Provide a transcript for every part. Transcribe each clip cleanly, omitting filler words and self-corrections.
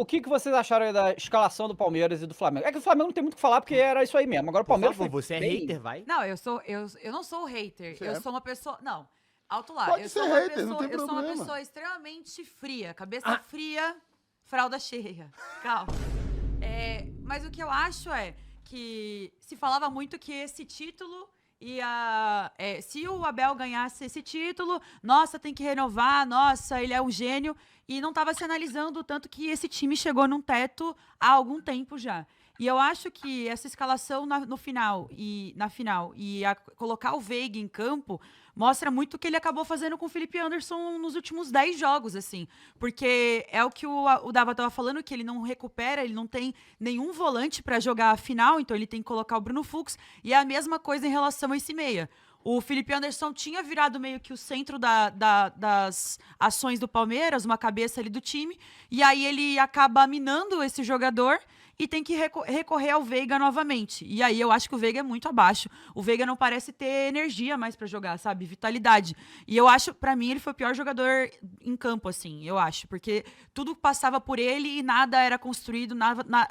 o que vocês acharam aí da escalação do Palmeiras e do Flamengo? É que o Flamengo não tem muito o que falar, porque era isso aí mesmo. Agora o Por Palmeiras favor, foi você é bem... hater, vai. Não, eu não sou hater. Você Eu é? sou uma pessoa. Não, alto lá. Pode eu ser sou uma hater, pessoa, não tem eu sou uma problema. pessoa extremamente fria. Cabeça fria, fralda cheia. Calma. Mas o que eu acho é que se falava muito que esse título ia. Se o Abel ganhasse esse título, nossa, tem que renovar, nossa, ele é um gênio. E não estava se analisando o tanto que esse time chegou num teto há algum tempo já. E eu acho que essa escalação na final e colocar o Veiga em campo mostra muito o que ele acabou fazendo com o Felipe Anderson nos últimos 10 jogos, assim. Porque é o que o Dava estava falando, que ele não recupera, ele não tem nenhum volante para jogar a final, então ele tem que colocar o Bruno Fux. E é a mesma coisa em relação a esse meia. O Felipe Anderson tinha virado meio que o centro das ações do Palmeiras, uma cabeça ali do time, e aí ele acaba minando esse jogador e tem que recorrer ao Veiga novamente. E aí eu acho que o Veiga é muito abaixo. O Veiga não parece ter energia mais pra jogar, sabe? Vitalidade. E eu acho, pra mim, ele foi o pior jogador em campo, assim, eu acho. Porque tudo passava por ele e nada era construído.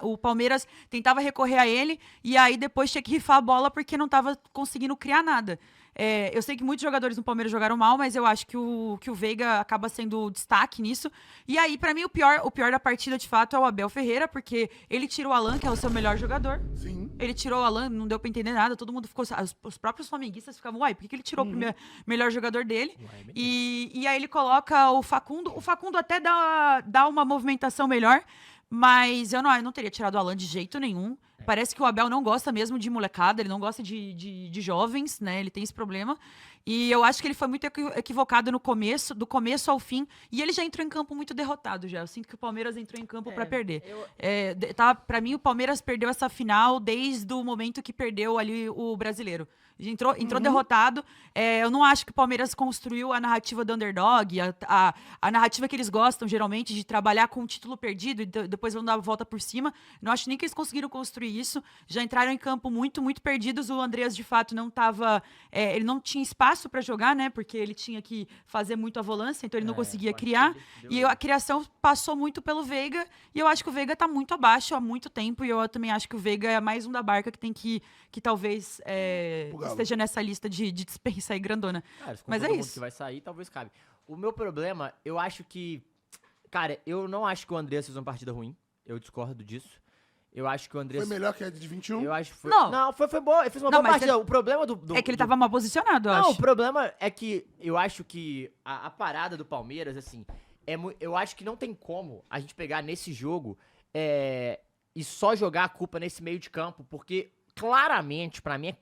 O Palmeiras tentava recorrer a ele e aí depois tinha que rifar a bola porque não tava conseguindo criar nada. Eu sei que muitos jogadores no Palmeiras jogaram mal, mas eu acho que o Veiga acaba sendo o destaque nisso. E aí, pra mim, o pior da partida, de fato, é o Abel Ferreira, porque ele tira o Alan, que é o seu melhor jogador. Sim. Ele tirou o Alan, não deu pra entender nada, todo mundo ficou... Os próprios flamenguistas ficavam, uai, por que ele tirou o melhor jogador dele? E aí ele coloca o Facundo. O Facundo até dá uma movimentação melhor, mas eu não teria tirado o Alan de jeito nenhum. Parece que o Abel não gosta mesmo de molecada, ele não gosta de jovens, né? Ele tem esse problema. E eu acho que ele foi muito equivocado do começo ao fim. E ele já entrou em campo muito derrotado já. Eu sinto que o Palmeiras entrou em campo pra perder. Pra mim, o Palmeiras perdeu essa final desde o momento que perdeu ali o brasileiro. Entrou derrotado. Eu não acho que o Palmeiras construiu a narrativa do underdog, a narrativa que eles gostam, geralmente, de trabalhar com o título perdido e depois vão dar a volta por cima. Não acho nem que eles conseguiram construir isso. Já entraram em campo muito, muito perdidos. O Andreas, de fato, não estava... ele não tinha espaço para jogar, né? Porque ele tinha que fazer muito a volância, então ele não conseguia criar. E a criação passou muito pelo Veiga. E eu acho que o Veiga tá muito abaixo há muito tempo. E eu também acho que o Veiga é mais um da barca que tem que talvez esteja nessa lista de dispensa aí grandona. Mas é isso. Que vai sair, talvez cabe. O meu problema, eu acho que... Cara, eu não acho que o Andreas fez uma partida ruim. Eu discordo disso. Eu acho que o Andreas... Foi melhor que a de 21? Eu acho que foi... Não. Foi boa. Ele fez uma boa partida. O problema É que ele tava mal posicionado, eu acho. Não, o problema é que eu acho que a parada do Palmeiras, assim, eu acho que não tem como a gente pegar nesse jogo e só jogar a culpa nesse meio de campo, porque claramente, pra mim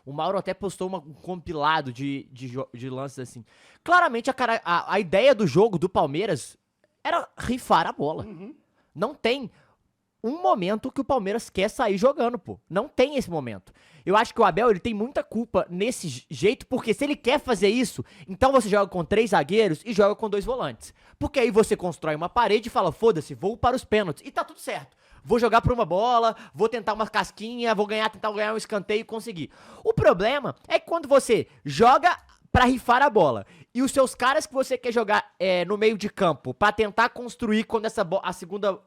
o Mauro até postou um compilado de lances assim. Claramente a ideia do jogo do Palmeiras era rifar a bola. Não tem um momento que o Palmeiras quer sair jogando, pô. Não tem esse momento. Eu acho que o Abel, ele tem muita culpa nesse jeito, porque se ele quer fazer isso, então você joga com 3 zagueiros e joga com 2 volantes. Porque aí você constrói uma parede e fala, foda-se, vou para os pênaltis. E tá tudo certo. Vou jogar por uma bola, vou tentar uma casquinha, tentar ganhar um escanteio e conseguir. O problema é que quando você joga pra rifar a bola e os seus caras que você quer jogar no meio de campo pra tentar construir quando a segunda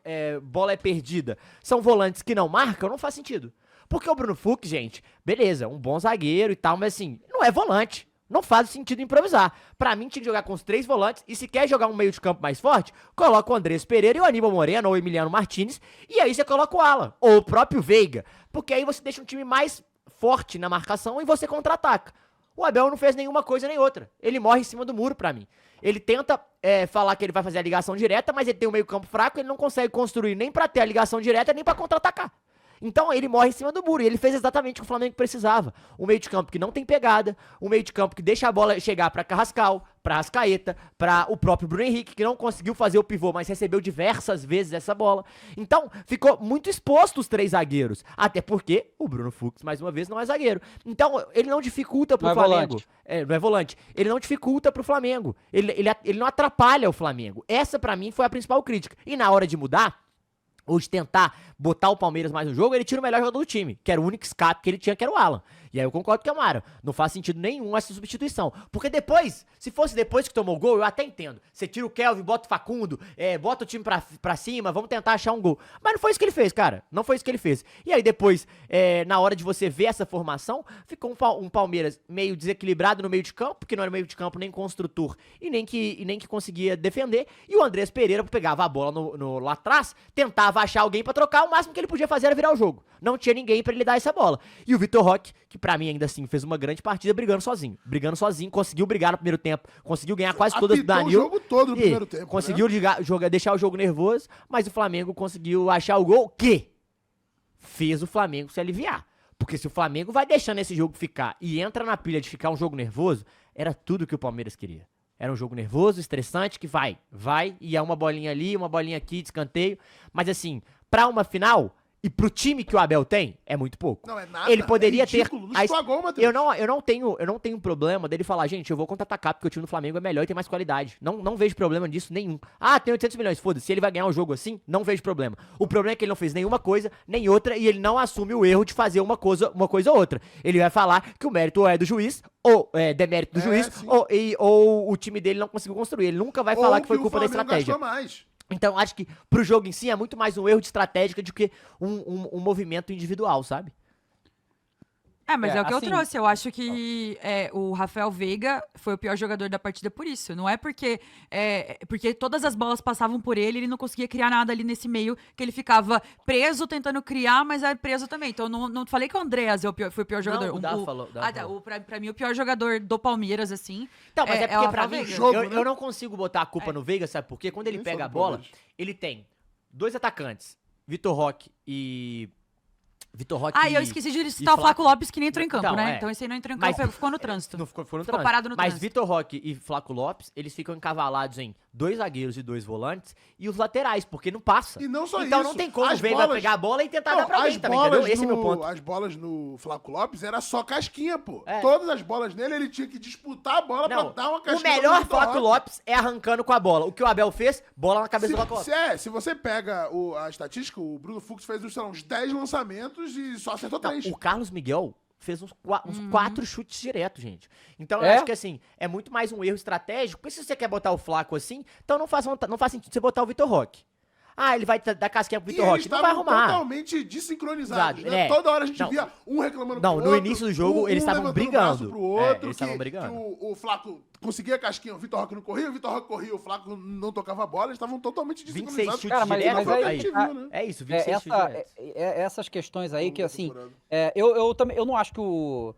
bola é perdida são volantes que não marcam, não faz sentido. Porque o Bruno Fux, gente, beleza, um bom zagueiro e tal, mas assim, não é volante. Não faz sentido improvisar. Pra mim, tinha que jogar com os 3 volantes. E se quer jogar um meio de campo mais forte, coloca o Andrés Pereira e o Aníbal Moreno ou o Emiliano Martinez. E aí você coloca o Alan. Ou o próprio Veiga. Porque aí você deixa um time mais forte na marcação e você contra-ataca. O Abel não fez nenhuma coisa nem outra. Ele morre em cima do muro pra mim. Ele tenta falar que ele vai fazer a ligação direta, mas ele tem um meio campo fraco. Ele não consegue construir nem pra ter a ligação direta, nem pra contra-atacar. Então ele morre em cima do muro, e ele fez exatamente o que o Flamengo precisava. Um meio de campo que não tem pegada, um meio de campo que deixa a bola chegar pra Carrascal, pra Arrascaeta, pra o próprio Bruno Henrique, que não conseguiu fazer o pivô, mas recebeu diversas vezes essa bola. Então ficou muito exposto os 3 zagueiros, até porque o Bruno Fux, mais uma vez, não é zagueiro. Então ele não dificulta pro Flamengo. Não é volante. Ele não dificulta pro Flamengo. Ele não atrapalha o Flamengo. Essa pra mim foi a principal crítica. E na hora de mudar, ou de tentar botar o Palmeiras mais no jogo, ele tira o melhor jogador do time, que era o único escape que ele tinha, que era o Alan. E aí eu concordo com o Amaro. Não faz sentido nenhum essa substituição. Porque depois, se fosse depois que tomou o gol, eu até entendo. Você tira o Kelvin, bota o Facundo, bota o time pra cima, vamos tentar achar um gol. Mas não foi isso que ele fez, cara. Não foi isso que ele fez. E aí depois, na hora de você ver essa formação, ficou um Palmeiras meio desequilibrado no meio de campo, que não era meio de campo nem construtor e nem que conseguia defender. E o Andrés Pereira pegava a bola lá atrás, tentava achar alguém pra trocar, o máximo que ele podia fazer era virar o jogo. Não tinha ninguém pra ele dar essa bola. E o Vitor Roque, que pra mim ainda assim fez uma grande partida brigando sozinho, conseguiu brigar no primeiro tempo, conseguiu ganhar quase todas do Danilo. O jogo todo no primeiro tempo, conseguiu deixar o jogo nervoso, mas o Flamengo conseguiu achar o gol que fez o Flamengo se aliviar. Porque se o Flamengo vai deixando esse jogo ficar e entra na pilha de ficar um jogo nervoso, era tudo que o Palmeiras queria. Era um jogo nervoso, estressante, que vai, e é uma bolinha ali, uma bolinha aqui, de escanteio. Mas assim, pra uma final, e pro time que o Abel tem, é muito pouco. Não é nada. Ele poderia ter. Não estragou, Matheus. Eu não tenho problema dele falar, gente, eu vou contra-atacar porque o time do Flamengo é melhor e tem mais qualidade. Não vejo problema disso nenhum. Ah, tem 800 milhões, foda-se. Se ele vai ganhar um jogo assim, não vejo problema. O problema é que ele não fez nenhuma coisa, nem outra, e ele não assume o erro de fazer uma coisa ou outra. Ele vai falar que o mérito é do juiz, ou demérito do juiz, ou o time dele não conseguiu construir. Ele nunca vai falar que foi culpa da estratégia. Mais. Então, acho que pro jogo em si é muito mais um erro de estratégia do que um movimento individual, sabe? Mas é o que eu assim, trouxe. Eu acho que o Rafael Veiga foi o pior jogador da partida por isso. Não é porque todas as bolas passavam por ele, ele não conseguia criar nada ali nesse meio, que ele ficava preso tentando criar, mas era preso também. Então, não falei que o Andreas foi o pior jogador. Não, o Dava falou. Pra mim, o pior jogador do Palmeiras, assim. Então, mas é porque pra mim, jogo, né? eu não consigo botar a culpa no Veiga, sabe por quê? Quando ele pega a bola, ele tem dois atacantes, Vitor Roque e eu esqueci de citar o Flaco Lopes, que nem entrou em campo, Então, né? Então esse aí não entrou em campo, ficou no trânsito. Não ficou no Ficou parado no Mas trânsito. Vitor Roque e Flaco Lopes, eles ficam encavalados em 2 zagueiros e 2 volantes e os laterais, porque não passa. E não só então isso. não tem como o Veiga pegar a bola e tentar dar pra alguém também, entendeu? Esse é meu ponto. As bolas no Flaco Lopes era só casquinha, pô. É. Todas as bolas nele, ele tinha que disputar a bola pra dar uma casquinha. O melhor Flaco Lopes é arrancando com a bola. O que o Abel fez, bola na cabeça do Flaco Lopes. Se você pega a estatística, o Bruno Fux fez uns 10 lançamentos e só acertou 3. O Carlos Miguel fez uns 4 chutes direto, gente. Então eu acho que assim, é muito mais um erro estratégico. Porque se você quer botar o Flaco assim, então não faz sentido você botar o Vitor Roque. Ah, ele vai dar casquinha pro Vitor Roque. Não vai arrumar. Totalmente desincronizados, né? É. Toda hora a gente via um reclamando pro outro. No início do jogo, eles estavam brigando. Pro outro, eles estavam brigando. Que o Flaco conseguia a casquinha, o Vitor Roque não corria, o Vitor Roque corria, o Flaco não tocava a bola, eles estavam totalmente 26 desincronizados. chutes Cara, mas diretos. aí- Foi o que a gente viu, né? É isso, 26 chutes diretos. Essas questões aí que, assim, Procurando. eu não acho que o...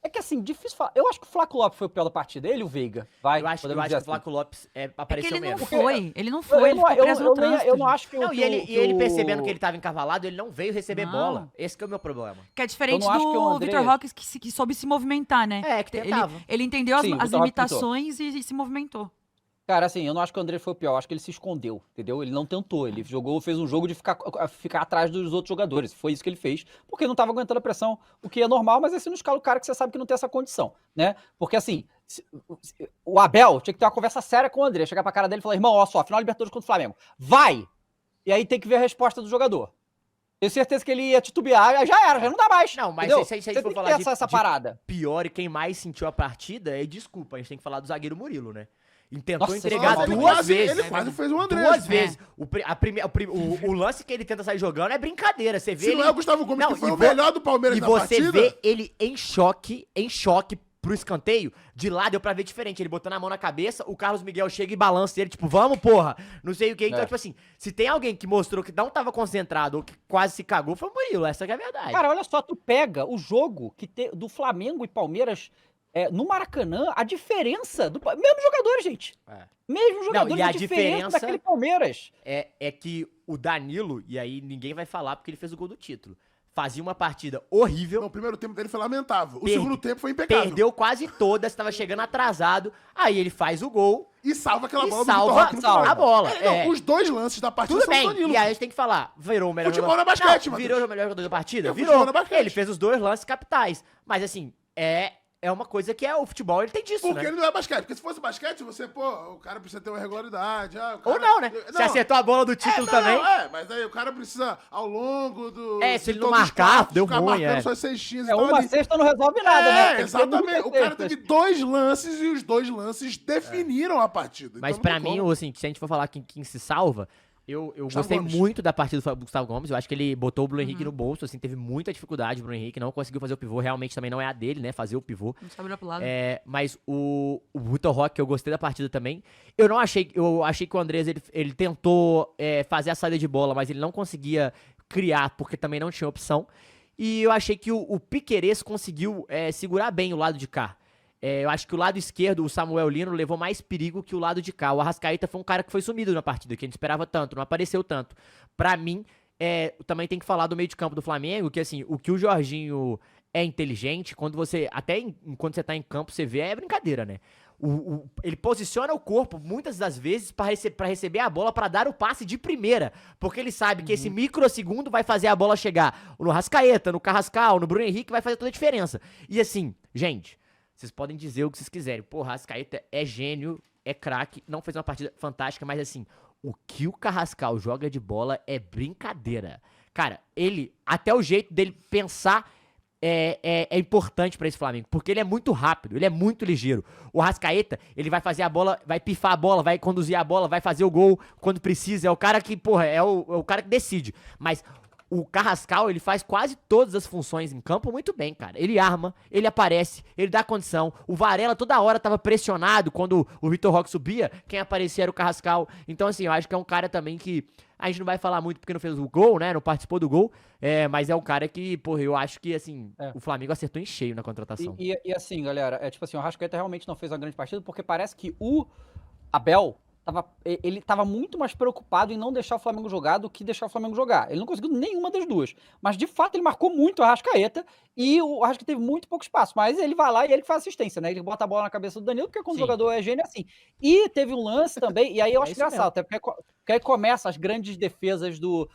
É que, assim, difícil falar. Eu acho que o Flaco Lopes foi o pior da partida, ele e o Veiga. Eu acho que o Flaco Lopes É que apareceu ele não mesmo. foi. Ele não foi, ele ficou preso no trânsito. Eu não acho que Não, e ele percebendo que ele tava encavalado, ele não veio receber Não. bola. Esse que é o meu problema. Que é diferente Eu não acho que o do Andrés- Vitor Roque, que soube se movimentar, né? Que tentava. Ele entendeu Sim, o as Vitor Roque limitações e se movimentou. Cara, assim, eu não acho que o André foi o pior, eu acho que ele se escondeu, entendeu? Ele não tentou, ele fez um jogo de ficar atrás dos outros jogadores, foi isso que ele fez, porque ele não tava aguentando a pressão, o que é normal, mas assim, não escala o cara que você sabe que não tem essa condição, né? Porque assim, o Abel tinha que ter uma conversa séria com o André, chegar pra cara dele e falar, irmão, ó só, final Libertadores contra o Flamengo, vai! E aí tem que ver a resposta do jogador. Tenho certeza que ele ia titubear, já não dá mais. Não, mas entendeu? se a gente Você for tem que falar ter essa parada. pior e quem mais sentiu a partida, desculpa, a gente tem que falar do zagueiro Murilo, né? E tentou Nossa, entregar nossa, duas vezes. Ele quase fez um André. Duas vezes. O lance que ele tenta sair jogando é brincadeira. Você vê Se ele... não é o Gustavo Gomes, Não, que foi e o melhor do Palmeiras E na você partida. vê ele em choque pro escanteio. De lá deu pra ver diferente. Ele botando a mão na cabeça, o Carlos Miguel chega e balança ele, tipo, vamos, porra. Não sei o que. Então, tipo assim, se tem alguém que mostrou que não tava concentrado ou que quase se cagou, foi o Murilo. Essa que é a verdade. Cara, olha só, tu pega o jogo do Flamengo e Palmeiras no Maracanã, a diferença mesmo jogador, gente. Mesmo jogador, e a diferença diferença daquele Palmeiras. É que o Danilo, e aí ninguém vai falar porque ele fez o gol do título, fazia uma partida horrível. Não, o primeiro tempo dele foi lamentável. O Perde- segundo tempo foi impecável. Perdeu quase todas, tava chegando atrasado. Aí ele faz o gol E salva aquela e bola do Vitor salva Roque no final. a bola. Não, os dois lances da partida Tudo são bem, do Danilo. e aí a gente tem que falar, virou o melhor Futebol jogador... não é basquete, Não, Matheus. virou o melhor jogador da partida? É, Virou. futebol não é basquete. Ele fez os 2 lances capitais. Mas assim, é uma coisa que o futebol, ele tem disso, Porque né? ele não é basquete. Porque se fosse basquete, você, o cara precisa ter uma regularidade. O cara... Ou não, né? Você acertou a bola do título também. mas aí o cara precisa, ao longo do... Se de ele não todos os marcar, quartos, deu ficar ruim, marcando suas cestinhas e É, tal uma ali. cesta não resolve nada, né? Tem que ter Exatamente. muitas O cara cestas. teve 2 lances e os 2 lances definiram a partida. Mas Então pra não tem mim, como. assim, se a gente for falar quem se salva, eu gostei Gomes. muito da partida do Gustavo Gomes. Eu acho que ele botou o Bruno Henrique no bolso, assim, teve muita dificuldade o Bruno Henrique, não conseguiu fazer o pivô. Realmente também não é a dele, né? Fazer o pivô. Não sabe olhar pro lado. Mas o Vitor Roque, eu gostei da partida também. Eu achei que o Andrés, ele tentou fazer a saída de bola, mas ele não conseguia criar, porque também não tinha opção. E eu achei que o Piquerez conseguiu segurar bem o lado de cá. Eu acho que o lado esquerdo, o Samuel Lino, levou mais perigo que o lado de cá. O Arrascaeta foi um cara que foi sumido na partida, que a gente esperava tanto, não apareceu tanto. Pra mim, também tem que falar do meio de campo do Flamengo, que assim, o que o Jorginho é inteligente, quando você, quando você tá em campo, você vê, é brincadeira, né? Ele posiciona o corpo, muitas das vezes, pra receber a bola, pra dar o passe de primeira, porque ele sabe que esse microsegundo vai fazer a bola chegar no Arrascaeta, no Carrascal, no Bruno Henrique, vai fazer toda a diferença. E assim, gente... Vocês podem dizer o que vocês quiserem. Porra, Arrascaeta é gênio, é craque, não fez uma partida fantástica, mas assim, o que o Carrascal joga de bola é brincadeira. Cara, até o jeito dele pensar é importante pra esse Flamengo, porque ele é muito rápido, ele é muito ligeiro. O Arrascaeta, ele vai fazer a bola, vai pifar a bola, vai conduzir a bola, vai fazer o gol quando precisa. É o cara que, porra, é o cara que decide. Mas... o Carrascal, ele faz quase todas as funções em campo muito bem, cara. Ele arma, ele aparece, ele dá condição. O Varela toda hora tava pressionado quando o Vitor Roque subia. Quem aparecia era o Carrascal. Então, assim, eu acho que é um cara também que... a gente não vai falar muito porque não fez o gol, né? Não participou do gol. Mas é um cara que, porra, eu acho que, assim, o Flamengo acertou em cheio na contratação. E assim, galera, tipo assim, o Arrascaeta realmente não fez uma grande partida porque parece que o Abel... ele tava muito mais preocupado em não deixar o Flamengo jogar do que deixar o Flamengo jogar. Ele não conseguiu nenhuma das duas. Mas, de fato, ele marcou muito o Arrascaeta e o Arrascaeta teve muito pouco espaço. Mas ele vai lá e ele que faz assistência, né? Ele bota a bola na cabeça do Danilo, porque quando Sim. o jogador é gênio, é assim. E teve um lance também, e aí eu acho isso engraçado, até porque aí começa as grandes defesas do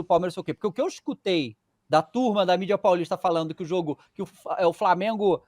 Palmeiras, sei o quê. Porque o que eu escutei da turma da mídia paulista falando que o jogo, que o Flamengo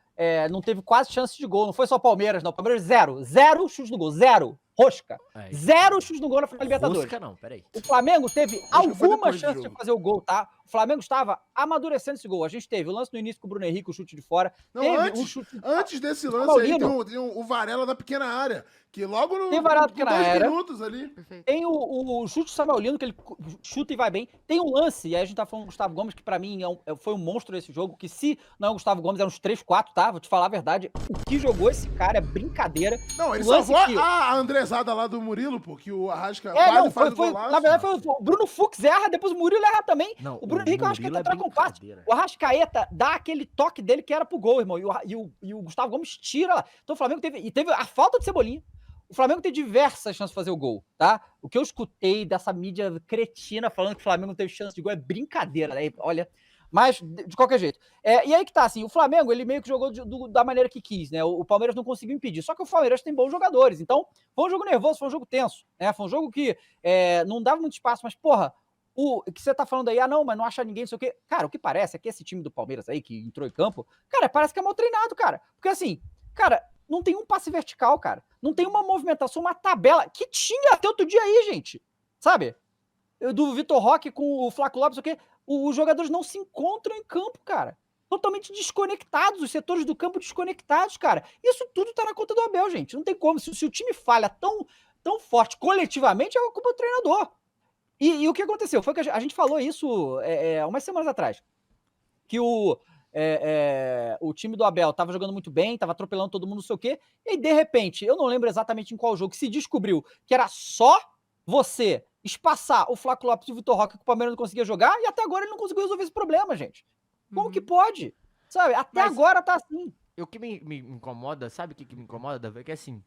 não teve quase chance de gol, não foi só o Palmeiras, não. O Palmeiras zero chute no gol, zero. Rosca. Zero chutes no gol na final da Libertadores. Rosca não, peraí. O Flamengo teve Acho que foi alguma depois do chance de jogo. fazer o gol, tá? O Flamengo estava amadurecendo esse gol. A gente teve o lance no início com o Bruno Henrique, o chute de fora. Não, Teve um chute antes desse lance aí, Paulino. tem o Varela da pequena área, que logo no, Tem Varela da com pequena 2 área. minutos ali. Perfeito. Tem o chute do Samuel Lino, que ele chuta e vai bem. Tem um lance, e aí a gente tá falando do Gustavo Gomes, que pra mim foi um monstro nesse jogo, que se não é o Gustavo Gomes, é uns 3, 4, tá? Vou te falar a verdade. O que jogou esse cara é brincadeira. Não, ele O lance salvou que- a Andrezada lá do Murilo, pô, que o Arrasca Não, faz o foi golaço. na verdade foi o Bruno Fux erra, depois o Murilo erra também. Não, o Bruno o Henrique, eu acho que Murilo ele é troca um passe. brincadeira. O Arrascaeta dá aquele toque dele que era pro gol, irmão. E o Gustavo Gomes tira lá. Então o Flamengo teve a falta de Cebolinha. O Flamengo tem diversas chances de fazer o gol, tá? O que eu escutei dessa mídia cretina falando que o Flamengo não teve chance de gol é brincadeira, né? Olha, mas de qualquer jeito. E aí que tá, assim, o Flamengo, ele meio que jogou da maneira que quis, né? O Palmeiras não conseguiu impedir. Só que o Palmeiras tem bons jogadores. Então, foi um jogo nervoso, foi um jogo tenso, né? Foi um jogo que não dava muito espaço, mas, porra, o que você tá falando aí, não, mas não acha ninguém, não sei o quê. Cara, o que parece é que esse time do Palmeiras aí, que entrou em campo, cara, parece que é mal treinado, cara. Porque assim, cara, não tem um passe vertical, cara. Não tem uma movimentação, uma tabela. Que tinha até outro dia aí, gente. Sabe? Do Vitor Roque com o Flávio Lopes, não sei o quê. Os jogadores não se encontram em campo, cara. Totalmente desconectados, os setores do campo desconectados, cara. Isso tudo tá na conta do Abel, gente. Não tem como. Se o time falha tão forte coletivamente, é a culpa do treinador. E o que aconteceu? Foi que a gente falou isso umas semanas atrás. Que o time do Abel tava jogando muito bem, tava atropelando todo mundo, não sei o quê. E aí, de repente, eu não lembro exatamente em qual jogo, que se descobriu que era só você espaçar o Flávio Lopes e o Vitor Roque, que o Palmeiras não conseguia jogar, e até agora ele não conseguiu resolver esse problema, gente. Como que pode? Sabe? Até Mas- agora tá assim. O que me incomoda, sabe o que me incomoda, Davi? É que assim,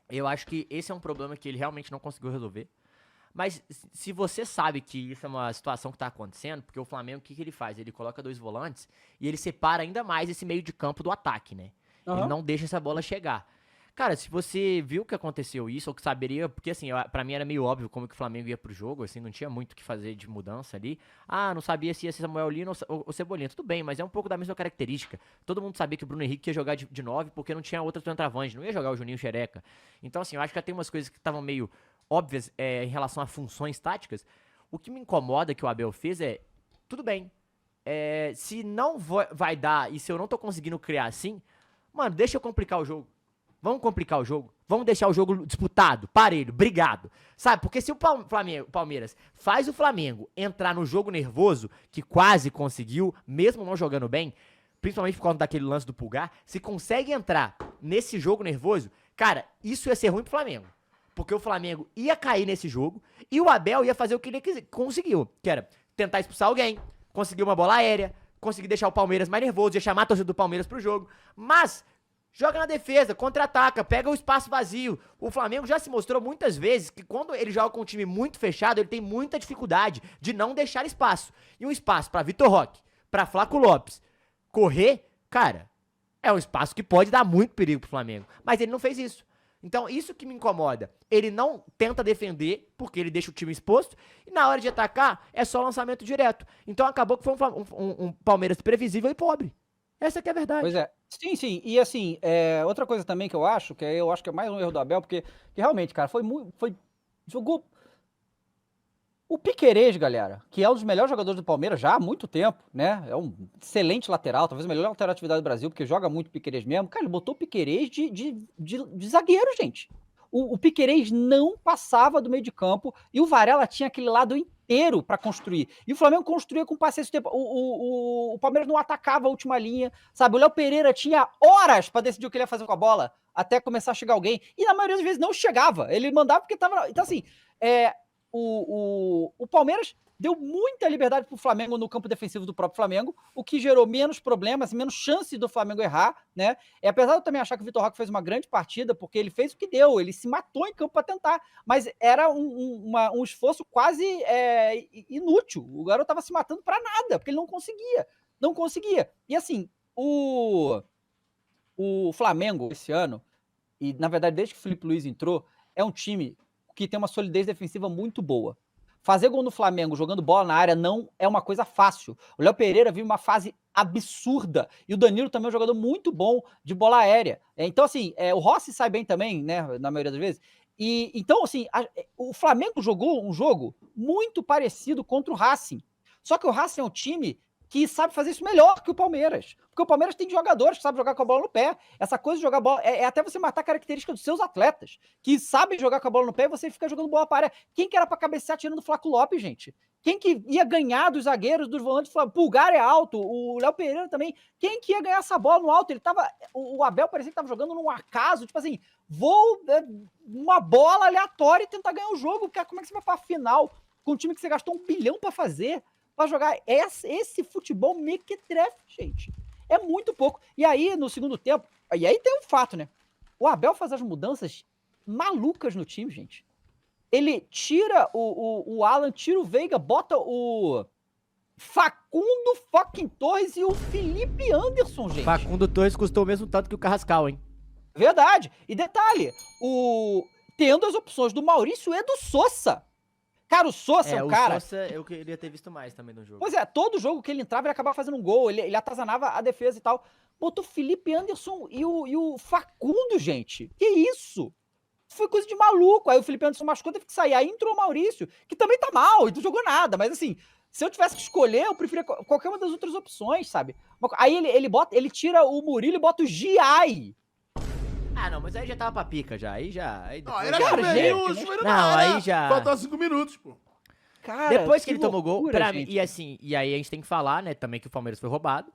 eu acho que esse é um problema que ele realmente não conseguiu resolver. Mas se você sabe que isso é uma situação que tá acontecendo, porque o Flamengo, o que ele faz? Ele coloca 2 volantes e ele separa ainda mais esse meio de campo do ataque, né? Ele Aham. não deixa essa bola chegar. Cara, se você viu que aconteceu isso, ou que saberia, porque assim, pra mim era meio óbvio como que o Flamengo ia pro jogo, assim, não tinha muito o que fazer de mudança ali. Não sabia se ia ser Samuel Lino ou Cebolinha, tudo bem, mas é um pouco da mesma característica. Todo mundo sabia que o Bruno Henrique ia jogar de 9 porque não tinha outra centroavante, não ia jogar o Juninho Xereca. Então assim, eu acho que tem umas coisas que estavam meio óbvias em relação a funções táticas. O que me incomoda que o Abel fez tudo bem, se não vai dar e se eu não tô conseguindo criar assim, mano, deixa eu complicar o jogo. Vamos complicar o jogo. Vamos deixar o jogo disputado, parelho, brigado. Sabe? Porque se o Palmeiras faz o Flamengo entrar no jogo nervoso, que quase conseguiu, mesmo não jogando bem, principalmente por causa daquele lance do Pulgar, se consegue entrar nesse jogo nervoso, cara, isso ia ser ruim pro Flamengo. Porque o Flamengo ia cair nesse jogo e o Abel ia fazer o que ele conseguiu, que era tentar expulsar alguém, conseguir uma bola aérea, conseguir deixar o Palmeiras mais nervoso, ia chamar a torcida do Palmeiras pro jogo, mas joga na defesa, contra-ataca, pega o espaço vazio. O Flamengo já se mostrou muitas vezes que quando ele joga com um time muito fechado, ele tem muita dificuldade de não deixar espaço. E um espaço pra Vitor Roque, pra Flaco Lopes correr, cara, é um espaço que pode dar muito perigo pro Flamengo. Mas ele não fez isso. Então, isso que me incomoda. Ele não tenta defender, porque ele deixa o time exposto, e na hora de atacar, é só lançamento direto. Então, acabou que foi um Palmeiras previsível e pobre. Essa que é a verdade. Pois é. Sim. E assim, outra coisa também que eu acho que é mais um erro do Abel, porque que realmente, cara, jogou o Piquerez, galera, que é um dos melhores jogadores do Palmeiras já há muito tempo, né? É um excelente lateral, talvez o melhor lateral de atividade do Brasil, porque joga muito Piquerez mesmo. Cara, ele botou o Piquerez de zagueiro, gente. O Piquerez não passava do meio de campo e o Varela tinha aquele lado inteiro para construir. E o Flamengo construía com paciência. O Palmeiras não atacava a última linha, sabe? O Léo Pereira tinha horas para decidir o que ele ia fazer com a bola, até começar a chegar alguém. E na maioria das vezes não chegava. Ele mandava porque tava... Então assim, o Palmeiras deu muita liberdade pro Flamengo no campo defensivo do próprio Flamengo, o que gerou menos problemas, menos chance do Flamengo errar, né? Apesar de eu também achar que o Vitor Roque fez uma grande partida, porque ele fez o que deu, ele se matou em campo para tentar, mas era um esforço quase inútil. O garoto tava se matando para nada, porque ele não conseguia. E assim, o Flamengo esse ano, e na verdade desde que o Felipe Luiz entrou, é um time que tem uma solidez defensiva muito boa. Fazer gol no Flamengo jogando bola na área não é uma coisa fácil. O Léo Pereira vive uma fase absurda. E o Danilo também é um jogador muito bom de bola aérea. Então, assim, o Rossi sai bem também, né? Na maioria das vezes. E então, assim, o Flamengo jogou um jogo muito parecido contra o Racing. Só que o Racing é um time que sabe fazer isso melhor que o Palmeiras. Porque o Palmeiras tem jogadores que sabem jogar com a bola no pé. Essa coisa de jogar bola é até você matar a característica dos seus atletas, que sabem jogar com a bola no pé e você fica jogando bola para área. Quem que era pra cabecear tirando o Flaco Lopes, gente? Quem que ia ganhar dos zagueiros, dos volantes? Pulgar é alto, o Léo Pereira também. Quem que ia ganhar essa bola no alto? O Abel parecia que tava jogando num acaso, tipo assim, uma bola aleatória e tentar ganhar o jogo, porque como é que você vai pra final com um time que você gastou 1 bilhão pra fazer? Pra jogar esse futebol mequetrefe, gente. É muito pouco. E aí, no segundo tempo, e aí tem um fato, né? O Abel faz as mudanças malucas no time, gente. Ele tira o Alan, tira o Veiga, bota o Facundo fucking Torres e o Felipe Anderson, gente. Facundo Torres custou o mesmo tanto que o Carrascal, hein? Verdade. E detalhe, tendo as opções do Maurício e do Sousa. Cara, o Sousa é um cara... O Sousa eu queria ter visto mais também no jogo. Pois é, todo jogo que ele entrava, ele acabava fazendo um gol, ele atazanava a defesa e tal. Botou o Felipe Anderson e o Facundo, gente. Que isso? Foi coisa de maluco. Aí o Felipe Anderson machucou, teve que sair. Aí entrou o Maurício, que também tá mal e não jogou nada. Mas assim, se eu tivesse que escolher, eu preferia qualquer uma das outras opções, sabe? Aí ele tira o Murilo e bota o Giai. Ah, não, mas aí já tava pra pica já. Aí já. Aí Não, depois... era Cara, chuveiro, gente, chuveiro não, na área. aí já- Faltava 5 minutos, pô. Cara, Depois que ele tomou gol, loucura, pra mim, gente. e assim, e aí a gente tem que falar, né, também que o Palmeiras foi roubado.